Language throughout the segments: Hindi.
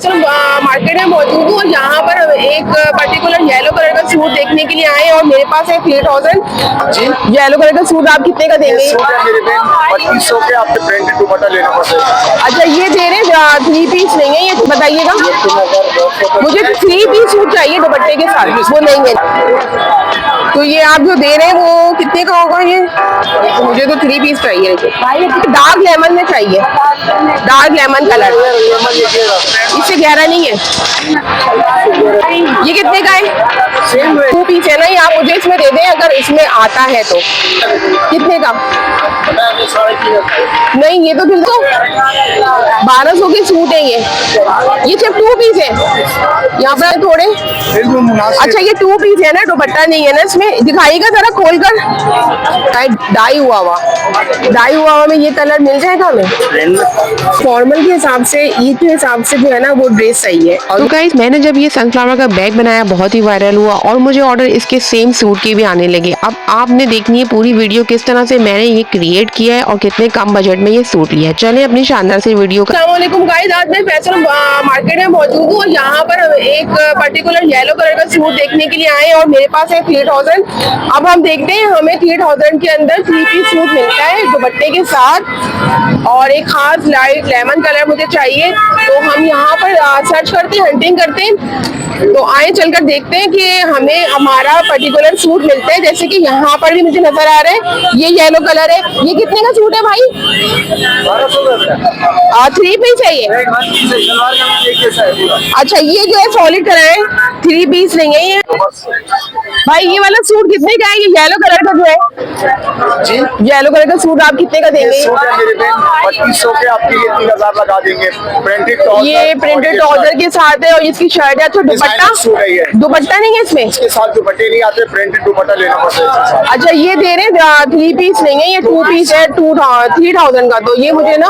फैशन मार्केट में मौजूद हूँ और यहाँ पर एक पर्टिकुलर येलो कलर का सूट देखने के लिए आए और मेरे पास है 3000 जी येलो कलर का सूट। आप कितने का देंगे? सूट है मेरे पे 2500 के, आपके प्रिंटेड दुपट्टा लेना पड़ेगा। अच्छा ये दे रहे हैं 3 पीस नहीं है, ये बताइएगा। मुझे 3 पीस सूट चाहिए दुपट्टे के साथ, वो नहीं है। तो ये आप जो दे रहे हैं वो कितने का होगा ये? मुझे तो 3 पीस चाहिए। डार्क लेमन में चाहिए, डार्क लेमन कलर, इससे गहरा नहीं है। ये कितने का है? 2 पीस है ना, ये आप मुझे इसमें दे दें अगर इसमें आता है तो। कितने का? नहीं ये तो फिर तो 1200 के सूट है ये सिर्फ 2 पीस है यहाँ पर थोड़े। अच्छा ये 2 पीस है ना, दुपट्टा नहीं है ना इसमें? दिखाइएगा जरा खोल कर। डाई हुआ में ये कलर मिल जाएगा हमें? फॉर्मल के हिसाब से, ईद के हिसाब से जो है ना वो ड्रेस सही है। तो गाइस मैंने जब ये सनफ्लावर का बैग बनाया बहुत ही वायरल हुआ और मुझे ऑर्डर इसके सेम सूट के भी आने लगे। अब आपने देखनी है पूरी वीडियो किस तरह से मैंने ये क्रिएट किया है और कितने कम बजट में ये सूट लिया है। चलें अपनी शानदार से वीडियो का। अस्सलाम वालेकुम गाइस, आज मैं फैशन मार्केट में मौजूद हूँ और यहाँ पर एक पर्टिकुलर येलो कलर का सूट देखने के लिए आए और मेरे पास है 3000। अब हम देखते हैं हमें 3000 के अंदर 3 पीस सूट मिलता है दुपट्टे के साथ और एक खास लाइट लेमन कलर मुझे चाहिए। तो हम यहाँ पर सर्च करते हैं, हंटिंग करते हैं। तो आए चलकर देखते हैं कि हमें हमारा पर्टिकुलर सूट मिलता है। जैसे कि यहाँ पर भी मुझे नजर आ रहा है ये येलो कलर है। ये कितने का सूट है भाई? 3 पीस है ये। अच्छा ये जो है सॉलिड कलर है, 3 पीस नहीं है ये। भाई ये वाला सूट कितने का है? ये येलो कलर का जो है जी येलो कलर का सूट आप कितने का देंगे? सूट है मेरे पे 2500 के, आपके लिए 3000 लगा देंगे। ये प्रिंटेड ट्राउजर के साथ है और इसकी शर्ट है। तो दुपट्टा नहीं है इसमें? इसके साथ दुपट्टे नहीं आते, प्रिंटेड दुपट्टा लेना पड़ेगा। अच्छा ये दे रहे हैं 3 पीस नहीं है, ये 2 पीस है 3000 का। तो ये मुझे ना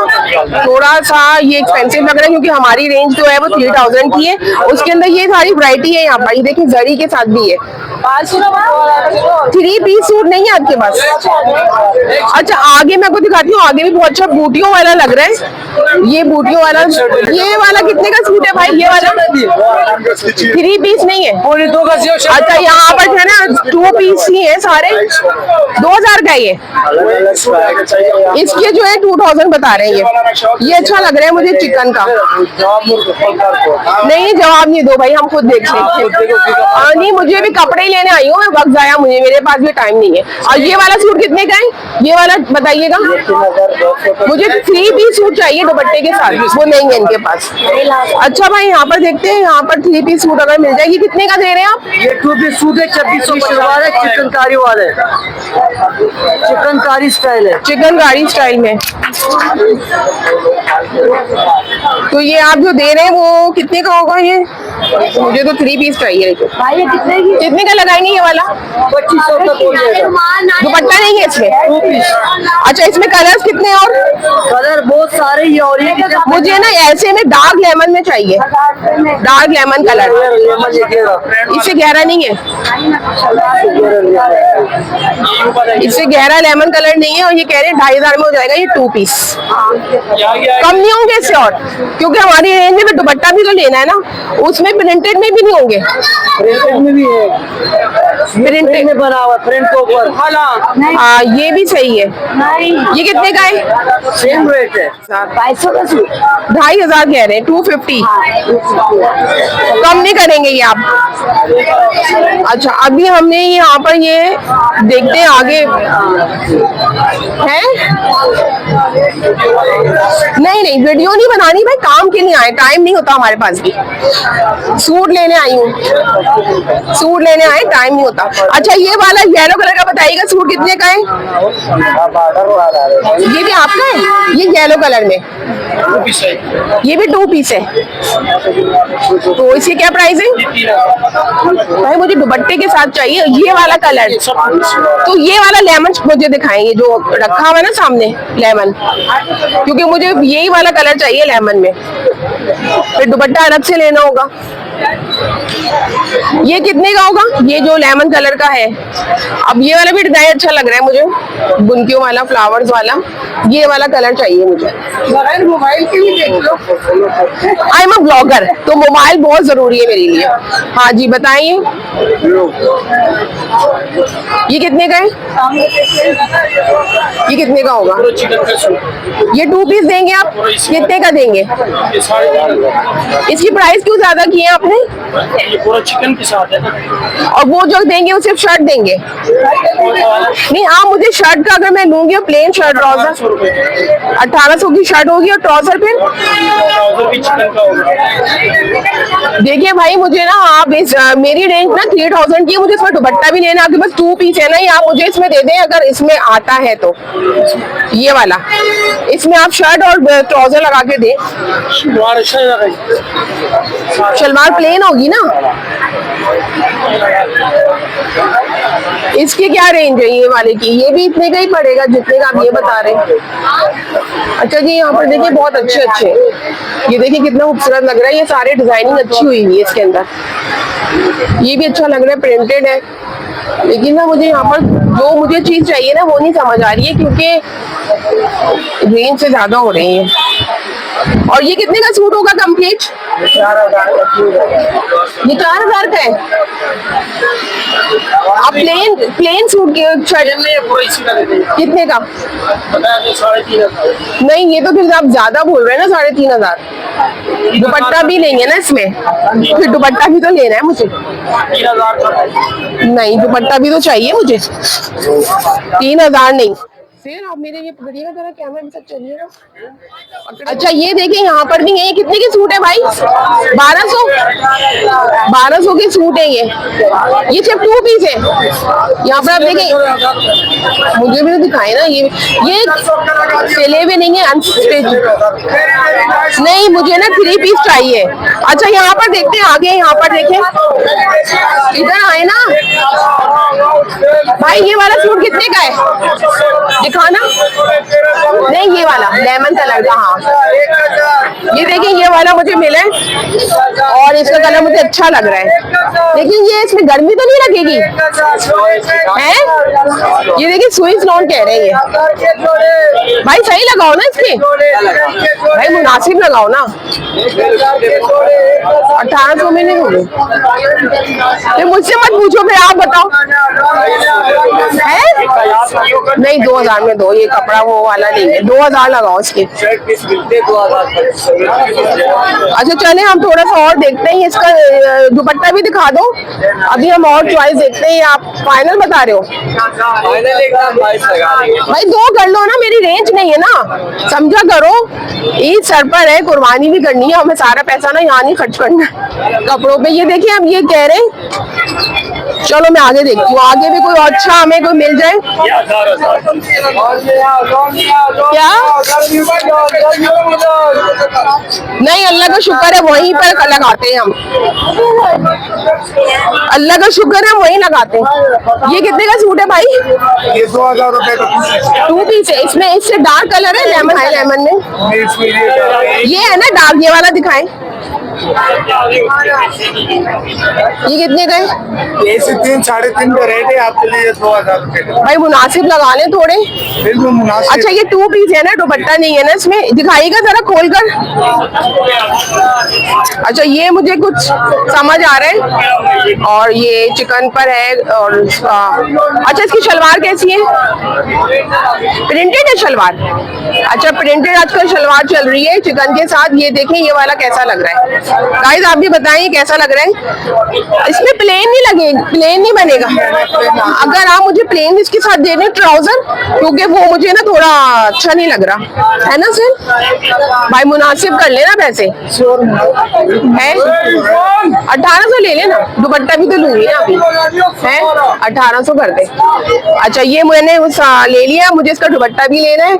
थोड़ा सा ये एक्सपेंसिव लग रहा है क्योंकि हमारी रेंज जो है वो 3000 की है। उसके अंदर ये सारी वैरायटी है यहाँ पर, ये देखिए जरी के साथ भी है। 3 पीस सूट नहीं है आपके पास? अच्छा आगे मैं आपको दिखाती हूँ, आगे भी बहुत अच्छा बूटियों वाला लग रहा है। ये बूटियों वाला, ये वाला कितने का सूट है भाई? ये वाला 3 पीस नहीं है? अच्छा यहाँ पर है ना 2 पीस ही है सारे। 2000 का ये, इसके जो है 2000 बता रहे हैं। ये अच्छा लग रहा है मुझे चिकन का। नहीं जवाब नहीं दो भाई, हम खुद देख लेंगे। नहीं मुझे भी कपड़े ही लेने आई हूँ, वक्त जाया मुझे, मेरे पास भी टाइम नहीं है। और ये वाला सूट कितने का है? ये वाला बताइएगा। मुझे 3 पीस सूट चाहिए दुपट्टे के साथ, वो नहीं है इनके पास। अच्छा भाई यहाँ पर देखते हैं, यहाँ पर 3 पीस सूट अगर मिल जाएगी। कितने का दे रहे हैं आप? ये 2 पीस सूट है 2600 वाला, चिकनकारी वाला है, चिकनकारी स्टाइल है, चिकनकारी स्टाइल में। तो ये आप जो दे रहे हैं वो कितने का होगा ये? मुझे तो 3 पीस चाहिए। कितने का लगाएंगे ये वाला? 2500 का दुपट्टा नहीं है इसमें? 2 पीस। अच्छा इसमें कलर्स कितने और? कलर बहुत सारे ही और ये मुझे ना ऐसे में डार्क लेमन में चाहिए, डार्क लेमन कलर, इससे गहरा नहीं है, इससे गहरा लेमन कलर नहीं है। और ये कह रहे हैं 2500 में हो जाएगा ये 2 पीस। कम नहीं होंगे इससे और? क्योंकि हमारी रेंज में दुपट्टा भी तो लेना है ना, उसमें प्रिंटेड में भी नहीं होंगे? प्रिंटेड में भी है, प्रिंटेड में बना हुआ प्रिंट के ऊपर। हाँ ये भी सही है। ये कितने का है? सेम रेट है 2200 का सूट। 2500 कह रहे हैं, 250। कम नहीं करेंगे ये आप? अच्छा अभी हमने यहाँ पर ये देखते हैं आगे है। नहीं वीडियो नहीं बनानी भाई, काम के लिए आए, टाइम नहीं होता हमारे पास भी। सूट लेने आई हूँ, सूट लेने आए, टाइम नहीं होता। अच्छा ये वाला येलो कलर का बताइएगा, सूट कितने का है? ये भी आपका है? ये येलो कलर में, ये भी 2 पीस है। तो इसकी क्या प्राइस है भाई? मुझे दुपट्टे के साथ चाहिए ये वाला कलर। तो ये वाला लेमन मुझे दिखाएंगे जो रखा हुआ है ना सामने, लेमन, क्योंकि मुझे यही वाला कलर चाहिए लेमन में। फिर दुपट्टा अलग से लेना होगा। ये कितने का होगा? ये जो लेमन कलर का है। अब ये वाला भी डिजाइन अच्छा लग रहा है मुझे, बुनकियों वाला, फ्लावर्स वाला। ये वाला कलर चाहिए मुझे। मोबाइल की भी देख लो। आई एम अ ब्लॉगर, तो मोबाइल बहुत जरूरी है मेरे लिए। हाँ जी बताइए, ये कितने का है? ये कितने का होगा? ये 2 पीस देंगे आप? कितने का देंगे? इसकी प्राइस क्यों ज्यादा की है आपने? ये पूरा चिकन के साथ है। और वो जो देंगे वो सिर्फ शर्ट देंगे? नहीं, आप मुझे शर्ट का अगर मैं लूंगी प्लेन शर्ट ट्राउजर 1800 की शर्ट होगी, और ट्राउजर फिर भी चिकन का होगा। देखिए भाई, मुझे ना आप इस मेरी रेंज ना 3000 की है, मुझे इसमें दुपट्टा भी लेना। आपके पास 2 पीस है ना, ये आप मुझे इसमें दे दें अगर इसमें आता है तो। ये वाला, इसमें आप शर्ट और ट्राउजर लगा के दें। शलवार प्लेन होगी ना? इसकी क्या रेंज है ये वाले की? ये भी इतने का ही पड़ेगा जितने का आप ये बता रहे हैं। अच्छा जी, यहाँ पर देखिए बहुत अच्छे अच्छे, ये देखिए कितना खूबसूरत लग रहा है। ये सारे डिजाइनिंग अच्छी हुई है इसके अंदर। ये भी अच्छा लग रहा है, प्रिंटेड है। लेकिन ना मुझे यहाँ पर जो मुझे चीज चाहिए ना वो नहीं समझ आ रही है, क्योंकि रेंज से ज्यादा हो रही है। और ये कितने का सूट होगा कंप्लीट? ये 4000 का है। आप प्लेन सूट के कितने का? नहीं, ये तो फिर आप ज्यादा बोल रहे हैं ना, 3500। दुपट्टा भी लेंगे ना इसमें, फिर दुपट्टा भी तो लेना है मुझे। नहीं, दुपट्टा भी तो चाहिए मुझे। 3000 नहीं। फिर आप मेरे ये पकड़िएगा जरा, कैमरा में सब चलिएगा। अच्छा ये देखिए, यहाँ पर भी है। ये कितने के सूट है भाई? 1200 के सूट है ये सिर्फ 2 पीस है। यहाँ पर आप देखें, मुझे भी तो दिखाए ना। ये सिले हुए नहीं है, अनस्टिच। नहीं, मुझे ना 3 पीस चाहिए। अच्छा यहाँ पर देखते हैं आगे, यहाँ पर देखें, इधर आए ना भाई। ये वाला सूट कितने का है? दिखाना। नहीं, ये वाला लेमन कलर का। हाँ, ये देखिए, ये वाला मुझे मिला है और इसका कलर मुझे अच्छा लग रहा है। लेकिन ये इसमें गर्मी तो नहीं लगेगी है? ये देखिए स्विस नॉन कह रहे हैं। भाई सही लगाओ ना इसके, भाई मुनासिब लगाओ ना। 1800 में नहीं होगी। मुझसे मत पूछो, फिर आप बताओ है? नहीं, 2000 में दो। ये कपड़ा वो वाला नहीं है, 2000 लगाओ इसके। अच्छा चले, हम थोड़ा सा और देखते हैं। इसका दुपट्टा भी दिखा दो। अभी हम और चॉइस देखते हैं। आप फाइनल बता रहे हो? भाई 2 कर लो ना, मेरी रेंज नहीं है ना, समझा करो। ईद सर पर है, कुर्बानी भी करनी है, हमें सारा पैसा ना यहाँ नहीं खर्च करना कपड़ों पे। ये देखिए, अब ये कह रहे हैं। चलो मैं आगे देखती हूँ, आगे भी कोई अच्छा हमें कोई मिल जाए। क्या? नहीं, अल्लाह का शुक्र है वहीं पर लगाते हैं हम। अल्लाह का शुक्र है वहीं लगाते हैं। ये कितने का सूट है भाई? ये 2000 रुपए का 2 पीस है। इसमें इससे डार्क कलर है, लेमन है, लेमन में ये है ना डार्क। ये वाला दिखाएं। ये कितने का है? ये 3 साढ़े 3 का रेट है आपके लिए 2000 रुपए। भाई मुनासिब लगा लें थोड़े। बिल्कुल मुनासिब। अच्छा ये 2 पीस है ना, दुपट्टा नहीं है ना इसमें? दिखाइएगा जरा खोल कर। अच्छा ये मुझे कुछ समझ आ रहा है। और ये चिकन पर है। और अच्छा इसकी शलवार कैसी है? प्रिंटेड है शलवार? अच्छा प्रिंटेड आजकल शलवार चल रही है चिकन के साथ। ये देखें ये वाला कैसा लग रहा है गाइस, आप भी बताएं कैसा लग रहा है। इसमें प्लेन नहीं लगे, प्लेन नहीं बनेगा। अगर आप मुझे प्लेन इसके साथ दे दें ट्राउजर, क्योंकि वो मुझे ना थोड़ा अच्छा नहीं लग रहा है ना सर। भाई मुनासिब कर लेना पैसे है। 1800 ले लेना, दुपट्टा भी तो लूंगी ना अभी है। 1800 कर दे। अच्छा ये मैंने ले लिया, मुझे इसका दुपट्टा भी लेना है,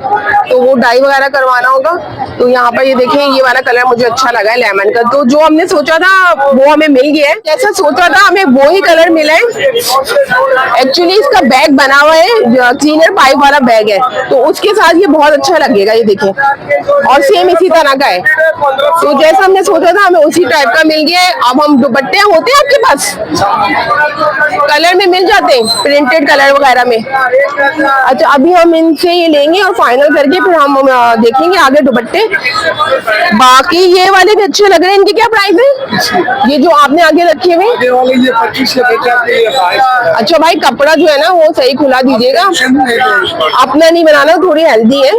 तो वो डाई वगैरह करवाना होगा। तो यहाँ पर ये देखें, ये वाला कलर मुझे अच्छा लगा है लेमन का। तो जो हमने सोचा था वो हमें मिल गया है, जैसा सोचा था हमें वो ही कलर मिला है। एक्चुअली इसका बैग बना हुआ है, क्लीनर पाइप वाला बैग है, तो उसके साथ ये बहुत अच्छा लगेगा, ये देखिए, और सेम इसी तरह का है। तो जैसा हमने सोचा था हमें उसी टाइप का मिल गया है। अब हम दुपट्टे होते हैं आपके पास, कलर में मिल जाते हैं, प्रिंटेड कलर वगैरह में। अच्छा, अभी हम इनसे ये लेंगे और फाइनल करके फिर हम देखेंगे आगे दुपट्टे। बाकी ये वाले भी अच्छे लग रहे हैं, इनके क्या प्राइस है? ये जो आपने आगे रखे हुए? ये वाले ये 25 से 50। अच्छा भाई, कपड़ा जो है ना वो सही खुला दीजिएगा, अपना नहीं बनाना, थोड़ी हेल्दी है।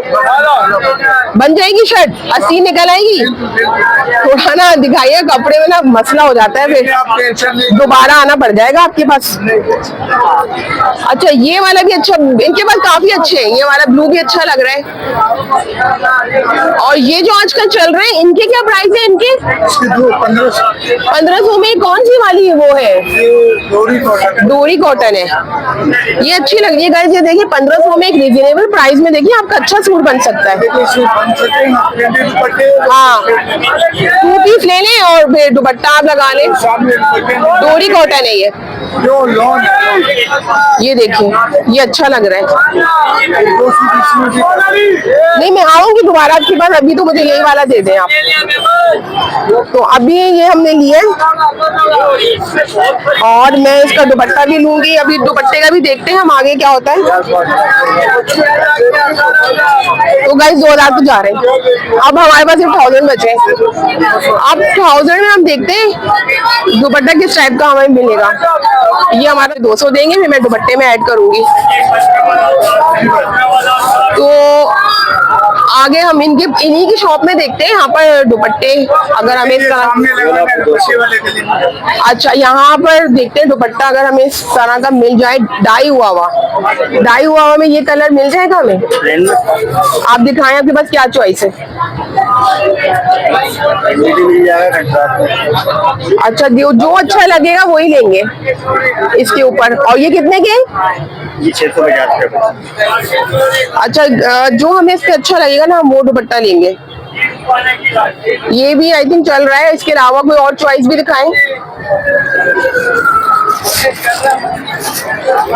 बन जाएगी शर्ट, 80 निकल आएगी। थोड़ा ना दिखाइए, कपड़े में ना मसला हो जाता है, फिर दोबारा आना पड़ जाएगा आपके पास। अच्छा, ये वाला भी अच्छा, इनके पास काफी अच्छे हैं। ये वाला ब्लू भी अच्छा लग रहा है। और ये जो आजकल चल रहे हैं, इनके क्या प्राइस है? इनके 1500 में कौन सी वाली वो है? डोरी कॉटन है, ये अच्छी लग रही है गाइस। ये देखिए 1500 में एक रीजनेबल प्राइस में देखिए आपका अच्छा सूट बन सकता है। हाँ, 2 पीस ले लें और फिर दुपट्टा आप लगा लें। डोरी कॉटन है ये देखिए, ये अच्छा लग रहा है। नहीं, मैं आऊंगी दोबारा आपके पास, अभी तो मुझे यही वाला दे दें आप। तो अभी ये हमने लिया है और मैं इसका दुपट्टा भी लूंगी। अभी दुपट्टे का भी देखते हैं हम आगे क्या होता है। तो गाइस 2000 तो जा रहे हैं, अब हमारे पास 1000 बचे हैं। अब 1000 में हम देखते हैं दुपट्टा किस टाइप का हमें मिलेगा। ये हमारे 200 देंगे, फिर मैं दुपट्टे में ऐड करूंगी। तो आगे हम इन्हीं की शॉप में देखते हैं, यहाँ पर दुपट्टे अगर हमें इस तरह, अच्छा यहाँ पर देखते हैं दुपट्टा अगर हमें इस तरह का मिल जाए, डाई हुआ में ये कलर मिल जाएगा हमें? आप दिखाएं, आपके पास क्या चॉइस है? अच्छा, जो अच्छा लगेगा वही लेंगे इसके ऊपर। और ये कितने के? ये 650। अच्छा, जो हमें इससे अच्छा लगेगा ना हम वो दुपट्टा लेंगे। ये भी आई थिंक चल रहा है, इसके अलावा कोई और चॉइस भी दिखाएं।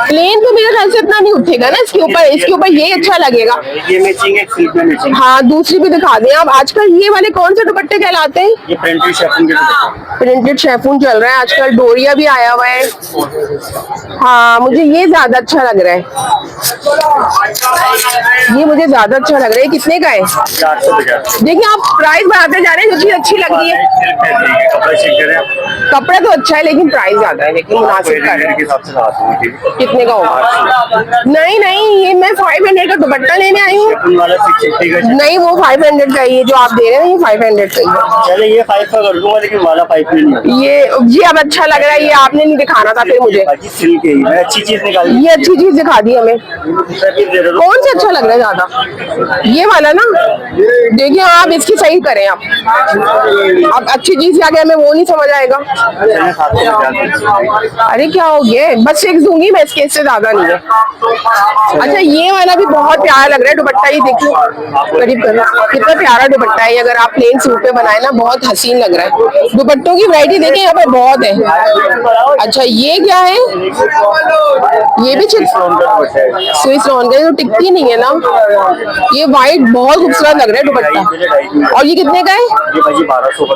प्लेन तो मेरे ख्याल से इतना नहीं उठेगा ना इसके ऊपर ये अच्छा लगेगा। ये मैचिंग है, सिल्क में मैचिंग। हाँ, दूसरी भी दिखा दें आप। आजकल ये वाले कौन से दुपट्टे कहलाते हैं? ये प्रिंटेड शेफून के दुपट्टे। प्रिंटेड शेफून चल रहा है आजकल, डोरिया भी आया हुआ है। हाँ, मुझे ये ज्यादा अच्छा लग रहा है, ये मुझे ज्यादा अच्छा लग रहा है। कितने का है? 450। देखिए आप प्राइस बढ़ाते जा रहे हैं, जो चीज अच्छी लग रही है। कपड़ा तो अच्छा है लेकिन प्राइस ज्यादा है, लेकिन मुनासिब कर रहे हैं। कितने का होगा? नहीं, ये मैं 500 का दुपट्टा लेने आई हूँ। नहीं, वो 500 का ही है जो आप दे रहे हैं, ये 500 का ही है। चले ये 5 का कर दूंगा, लेकिन वाला 5 में नहीं। ये अब अच्छा लग रहा है, ये आपने नहीं दिखाना था फिर मुझे। सिल्क है, मैं अच्छी चीज निकाली। ये अच्छी चीज दिखा दी हमें। कौन सा अच्छा लग रहा है ज्यादा? ये वाला ना, देखिए आप इसकी सही करें आप। अब अच्छी चीज आगे हमें वो नहीं समझ आएगा। अरे क्या हो गया, बस 6 दूंगी मैं, इसके इससे ज्यादा नहीं है। अच्छा, ये वाला भी बहुत प्यारा लग रहा है दुपट्टा, ये देखिए करीब कितना प्यारा दुपट्टा है। अगर आप प्लेन सूट पे बनाए ना, बहुत हसीन लग रहा है। दुपट्टों की वैरायटी देखिए यहाँ पर बहुत है। अच्छा, ये क्या है? ये भी स्विस लॉन का, तो टिकती नहीं है ना। ये वाइट बहुत खूबसूरत लग रहा है दुपट्टा। और ये कितने का है? ये भाई 1200 का।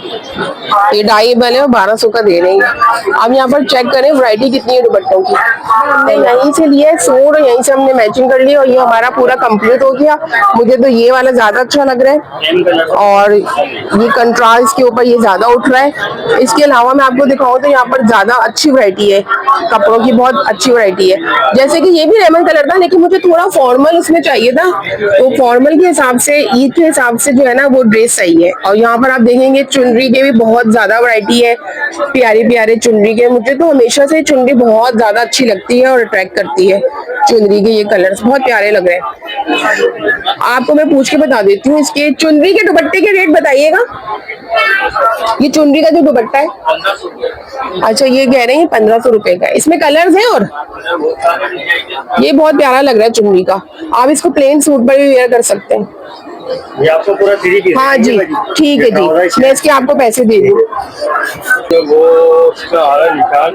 ये डाई बने 1200 का दे रहे हैं। अब यहाँ पर चेक करें वैरायटी कितनी है दुपट्टों की। हमने यहीं से लिया है सूट, यहीं से हमने मैचिंग कर ली और ये हमारा पूरा कंप्लीट हो गया। मुझे तो ये वाला ज्यादा अच्छा लग रहा है और ये कंट्रास्ट के ऊपर ये ज्यादा उठ रहा है। इसके अलावा मैं आपको दिखाऊं तो यहाँ पर ज्यादा अच्छी वैरायटी है, कपड़ों की बहुत अच्छी वैरायटी है। जैसे कि ये भी लेमन कलर था, लेकिन मुझे थोड़ा फॉर्मल उसमें चाहिए था, तो फॉर्मल के हिसाब से, ईद के हिसाब से जो है ना वो ड्रेस सही है। और यहाँ पर आप देखेंगे चुनरी के भी बहुत ज्यादा वैरायटी है, प्यारे प्यारे चुनरी के। मुझे तो हमेशा से चुनरी बहुत ज्यादा अच्छी लगती है और अट्रैक्ट करती है। चुनरी के ये कलर्स बहुत प्यारे लग रहे हैं। आपको मैं पूछ के बता देती हूँ, इसके चुनरी के दुपट्टे के रेट बताइएगा। ये चुनरी का जो दुपट्टा है, अच्छा ये कह रहे हैं 1500 रुपए का। इसमें कलर्स हैं और ये बहुत प्यारा लग रहा है चुनरी का। आप इसको प्लेन सूट पर भी वेयर कर सकते हैं। ये आपको पूरा 3 पीस। हाँ जी, ठीक है जी, मैं इसके आपको पैसे दे दूँ। वो उसका आ रहा है निकाल।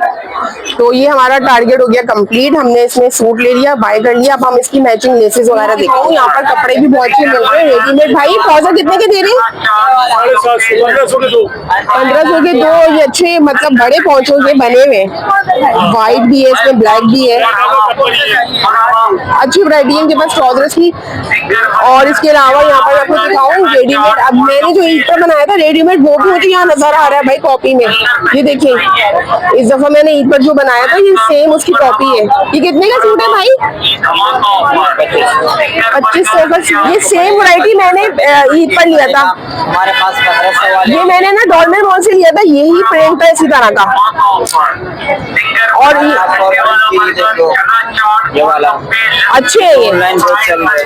तो ये हमारा टारगेट हो गया कंप्लीट, हमने इसमें सूट ले लिया, बाय कर लिया। अब हम इसकी मैचिंग लेसेस वगैरह देखते हैं। यहाँ पर कपड़े भी बहुत अच्छे मिल रहे हैं रेडीमेड। भाई ट्राउजर कितने के दे रहे हैं? 1500 के दो। 1500 के दो। ये अच्छे मतलब बड़े पहुंचों के बने हुए हैं, व्हाइट भी है इसमें, ब्लैक भी है, अच्छी वैरायटी है इनके पास ट्राउजर्स की। और इसके अलावा यहाँ पर आपको दिखाऊं रेडीमेड। अब मैंने जो ईद पर बनाया था रेडीमेड, वो भी मुझे यहाँ नजर आ रहा है भाई कॉपी में। ये देखिए, इस दफा मैंने ईद पर जो बनाया था ये सेम उसकी कॉपी है। ये कितने का सूट है भाई? 2500 का सूट। ये सेम वैरायटी मैंने ईद पर लिया था हमारे पास 1500 वाले। ये मैंने ना डॉलमेन मॉल से लिया था, यही प्रिंट था इसी तरह का। और ये वाला अच्छे है ये। ऑनलाइन बहुत चल रहा है।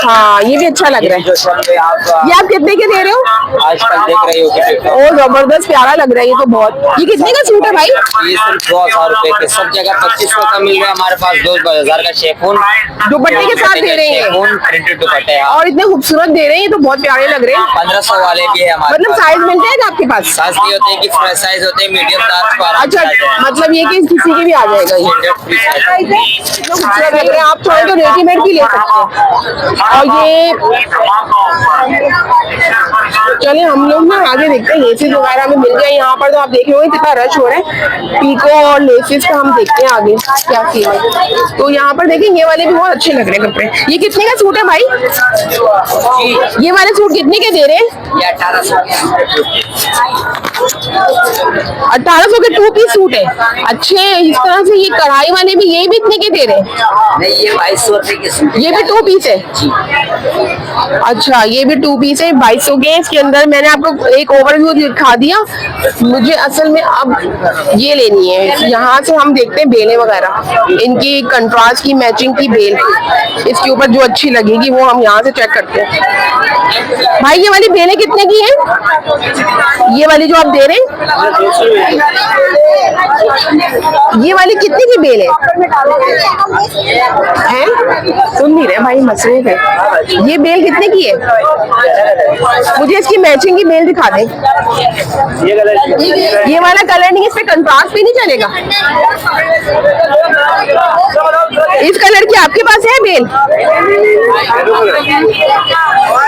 हाँ ये भी अच्छा लग रहा है। जो चल रहे आप ये आप कितने के दे रहे हो? आजकल देख रहे हो कि ओ जबरदस्त प्यारा लग रहा है ये तो बहुत। ये कितने का सूट है भाई? ये सिर्फ 2000 रुपए के, सब जगह 2500 का मिल रहा है। हमारे पास 2000 का शेफून दुपट्टे के साथ दे रहे हैं शेफून प्रिंटेड दुपट्टे हैं। और इतने खूबसूरत दे रहे हैं, ये तो बहुत प्यारे लग रहे हैं। 1500 वाले भी है हमारे मतलब साइज मिलते हैं आपके पास? साइज नहीं होते कि फ्रेश साइज होते हैं, मीडियम लार्ज। अच्छा, मतलब ये कि किसी के भी आ जाएगा ये। इतना खूबसूरत लग रहे हैं, आप चाहे तो रेडीमेड भी ले सकते हैं। और ये चले हम लोग ना आगे देखते हैं, लेसेस वगैरह में मिल जाए यहाँ पर। तो आप देख रहे हो कितना रश हो रहा है। पीको और लेसेस का हम देखते हैं आगे क्या सीन है। तो यहाँ पर देखिए ये वाले भी बहुत अच्छे लग रहे हैं कपड़े। ये कितने का सूट है भाई? ये वाले सूट कितने के दे रहे हैं? ये 1800 1800 के 2 पीस सूट है। अच्छे इस तरह से। ये कढ़ाई वाले भी, ये भी इतने के दे रहे हैं? नहीं, ये 2200 रुपए के सूट। ये भी 2 पीस है? अच्छा, ये भी 2 पीस है, 2200 के। इसके अंदर मैंने आपको एक ओवरव्यू दिखा दिया। मुझे असल में अब ये लेनी है। यहाँ से हम देखते हैं बेलें वगैरह, इनकी कंट्रास्ट की मैचिंग की बेल इसके ऊपर जो अच्छी लगेगी वो हम यहाँ से चेक करते हैं। भाई ये वाली बेलें कितने की हैं? ये वाली जो आप दे रहे हैं, ये वाली कितने की बेल है? हैं? सुन नहीं रहे भाई, मसले है। ये बेल कितने की है? मुझे इसकी मैचिंग की बेल दिखा दे। ये वाला कलर नहीं, इस पे कंट्रास्ट भी नहीं चलेगा? इस कलर की आपके पास है बेल?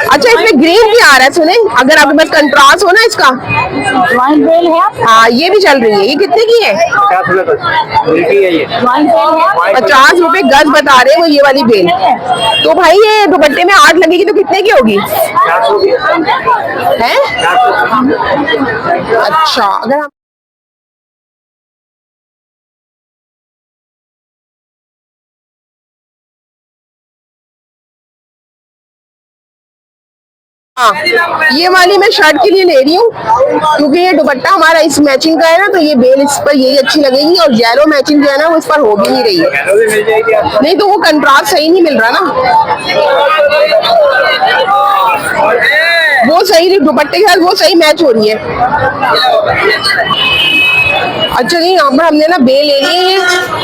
अच्छा, इसमें ग्रीन भी आ रहा है। सुने, अगर आपके पास कंट्रास्ट हो ना इसका, बेल है। हाँ ये भी चल रही है। ये कितने की है? 50 रुपए गज बता रहे हैं वो ये वाली बेल। तो भाई ये दुपट्टे में 8 लगेगी तो कितने की होगी? है? अच्छा, अगर हम हाँ, ये वाली मैं शर्ट के लिए ले रही हूँ क्योंकि ये दुपट्टा हमारा इस मैचिंग का है ना, तो ये बेल इस पर यही अच्छी लगेगी। और येलो मैचिंग जो है ना वो इस पर हो भी नहीं रही है। नहीं तो वो कंट्रास्ट सही नहीं मिल रहा ना, वो सही दुपट्टे के साथ वो सही मैच हो रही है। अच्छा जी, यहाँ पर हमने ना बेल ले ली है।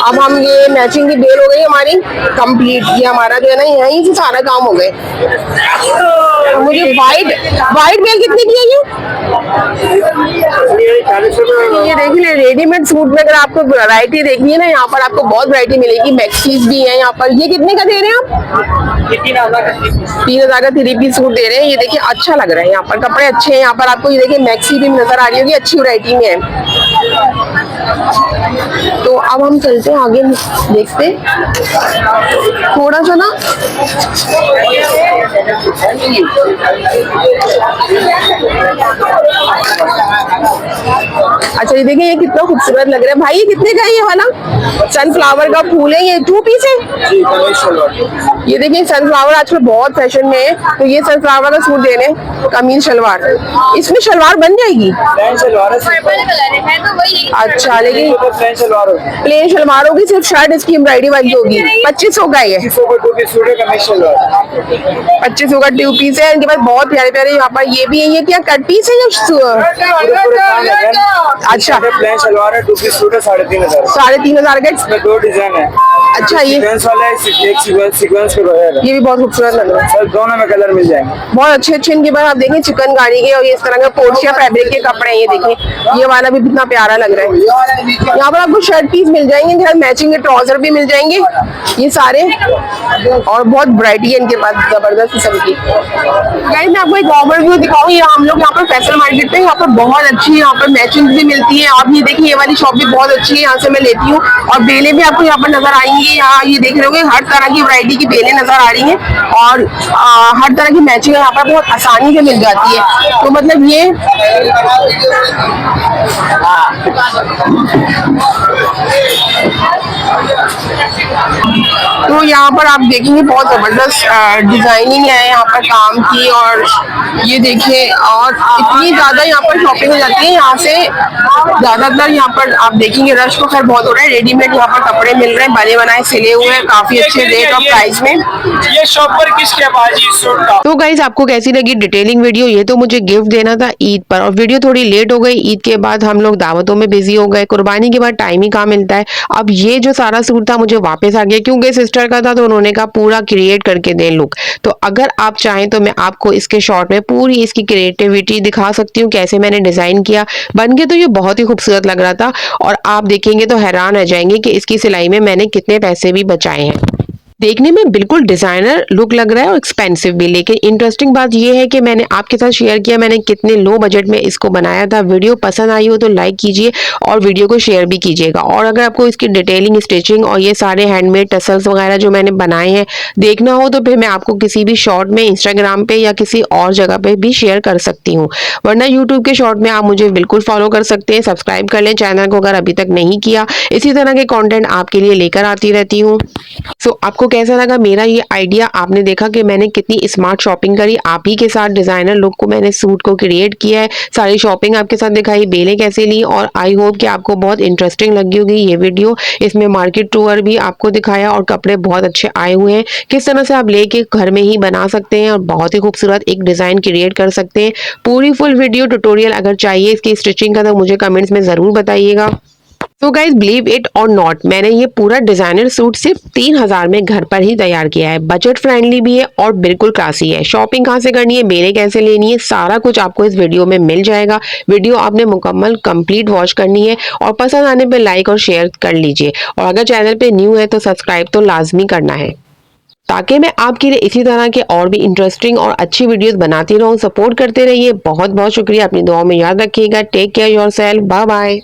अब हम ये मैचिंग की बेल हो गई हमारी कंप्लीट। ये हमारा जो है ना यहीं से सारा काम हो गए। तो मुझे वाइट बेल कितने की है ये? ये देखिए रेडीमेड सूट में अगर आपको वैरायटी देखनी है ना, यहाँ पर आपको बहुत वैरायटी मिलेगी। मैक्सीज भी है यहाँ पर। ये कितने का दे रहे हैं आप? 3000 का 3 पीस सूट दे रहे हैं। ये देखिए अच्छा लग रहा है, यहाँ पर कपड़े अच्छे हैं। यहाँ पर आपको ये देखिए मैक्सी भी नजर आ रही होगी, अच्छी वैरायटी में है। तो अब हम चलते हैं आगे, देखते थोड़ा सा ना। अच्छा ये देखिए ये कितना खूबसूरत लग रहा है भाई। ये कितने का है ये वाला? सनफ्लावर का फूल है, ये 2 पीस है। ये देखिए सनफ्लावर आजकल बहुत फैशन में है, तो ये सनफ्लावर का सूट दे रहे हैं, कमीज शलवार। इसमें शलवार बन जाएगी? अच्छा, लेकिन प्लेन शलवार होगी, सिर्फ शर्ट इसकी एम्ब्रॉयडरी वाली होगी। 2500 का है, 2500 का 2 पीस है। इनके पास बहुत प्यारे प्यारे यहाँ पर ये भी है। ये क्या कट पीस है या? अच्छा, प्लेन शलवार है, 2 पीस सूट है, 3500 का। इसमें 2 डिजाइन है। अच्छा, ये सीक्वेंस वाला है, एक सीक्वेंस के बगैर है। ये भी बहुत खूबसूरत लग रहा है। सर दोनों में कलर मिल जाएंगे। बहुत अच्छे अच्छे इनके पास आप देखें चिकनकारी के और ये इस तरह के पोर्शिया फैब्रिक के कपड़े हैं। ये देखिए ये वाला भी कितना प्यारा लग रहा है। यहाँ पर आपको शर्ट पीस मिल जाएंगे, इनके साथ मैचिंग के ट्राउजर भी मिल जाएंगे ये सारे, और बहुत वैरायटी है इनके पास जबरदस्त किस्म की। गाइस मैं आपको एक ओवरव्यू दिखाऊंगी। हम लोग यहाँ पर फैशन मार्केट पे, यहाँ पर बहुत अच्छी यहाँ पर मैचिंग भी मिलती है। आप ये देखिए ये वाली शॉप भी बहुत अच्छी है, यहाँ से मैं लेती हूँ। और बेलें भी आपको यहाँ पर नजर आएंगी। यहाँ ये देख रहे होंगे हर तरह की वैरायटी की बेलें नजर आ रही हैं और हर तरह की मैचिंग यहाँ पर बहुत आसानी से मिल जाती है। तो मतलब ये तो यहाँ पर आप देखेंगे बहुत जबरदस्त डिजाइनिंग है यहाँ पर काम की। और ये देखिए और इतनी ज्यादा यहाँ पर शॉपिंग हो जाती है। यहाँ से ज्यादातर यहाँ पर आप देखेंगे रश तो खैर बहुत हो रहा है। रेडीमेड यहाँ पर कपड़े मिल रहे हैं, बने बनाए सिले हुए हैं, काफी अच्छे रेट और प्राइस में। ये शॉप पर किसके बाजी सूट का। तो गाइज आपको कैसी लगी डिटेलिंग वीडियो? ये तो मुझे गिफ्ट देना था ईद पर और वीडियो थोड़ी लेट हो गई। ईद के बाद हम लोग दावतों में बिजी हो गए, कुर्बानी के बाद टाइम ही कहाँ मिलता है। अब ये जो सारा सूट था मुझे वापस आ गया क्योंकि सिस्टर का था तो उन्होंने कहा पूरा क्रिएट करके दे लुक। तो अगर आप चाहें तो मैं आपको इसके शॉर्ट में पूरी इसकी क्रिएटिविटी दिखा सकती हूँ, कैसे मैंने डिजाइन किया। बन के तो ये बहुत ही खूबसूरत लग रहा था और आप देखेंगे तो हैरान रह जाएंगे कि इसकी सिलाई में मैंने कितने पैसे भी बचाए हैं। देखने में बिल्कुल डिजाइनर लुक लग रहा है और एक्सपेंसिव भी, लेकिन इंटरेस्टिंग बात यह है कि मैंने आपके साथ शेयर किया मैंने कितने लो बजट में इसको बनाया था। वीडियो पसंद आई हो तो लाइक कीजिए और वीडियो को शेयर भी कीजिएगा। और अगर आपको इसकी डिटेलिंग, स्टिचिंग और ये सारे हैंडमेड टसल्स वगैरह जो मैंने बनाए हैं देखना हो तो फिर मैं आपको किसी भी शॉर्ट में इंस्टाग्राम पे या किसी और जगह पे भी शेयर कर सकती हूँ, वरना यूट्यूब के शॉर्ट में आप मुझे बिल्कुल फॉलो कर सकते हैं। सब्सक्राइब कर लें चैनल को अगर अभी तक नहीं किया। इसी तरह के कॉन्टेंट आपके लिए लेकर आती रहती हूँ। सो आपको कैसा लगा मेरा ये आइडिया? आपने देखा कि मैंने कितनी स्मार्ट शॉपिंग करी, आप ही के साथ डिजाइनर लुक को मैंने सूट को क्रिएट किया है, सारी शॉपिंग आपके साथ दिखाई, बेलें कैसे ली। और आई होप कि आपको बहुत इंटरेस्टिंग लगी होगी ये वीडियो। इसमें मार्केट टूर भी आपको दिखाया और कपड़े बहुत अच्छे आए हुए हैं, किस तरह से आप लेके घर में ही बना सकते हैं और बहुत ही खूबसूरत एक डिजाइन क्रिएट कर सकते हैं। पूरी फुल वीडियो ट्यूटोरियल अगर चाहिए इसकी स्टिचिंग का तो मुझे कमेंट्स में जरूर बताइएगा। तो गाइज बिलीव इट और नॉट, मैंने ये पूरा डिजाइनर सूट सिर्फ 3000 में घर पर ही तैयार किया है। बजट फ्रेंडली भी है और बिल्कुल क्लासी है। शॉपिंग कहाँ से करनी है, बेलें कैसे लेनी है, सारा कुछ आपको इस वीडियो में मिल जाएगा। वीडियो आपने मुकम्मल कंप्लीट वॉच करनी है और पसंद आने पे लाइक और शेयर कर लीजिए। और अगर चैनल पे न्यू है तो सब्सक्राइब तो लाजमी करना है ताकि मैं आपके लिए इसी तरह के और भी इंटरेस्टिंग और अच्छी वीडियोस बनाती रहूं। सपोर्ट करते रहिए। बहुत बहुत शुक्रिया। अपनी दुआओं में याद रखिएगा। Take care yourself. Bye bye.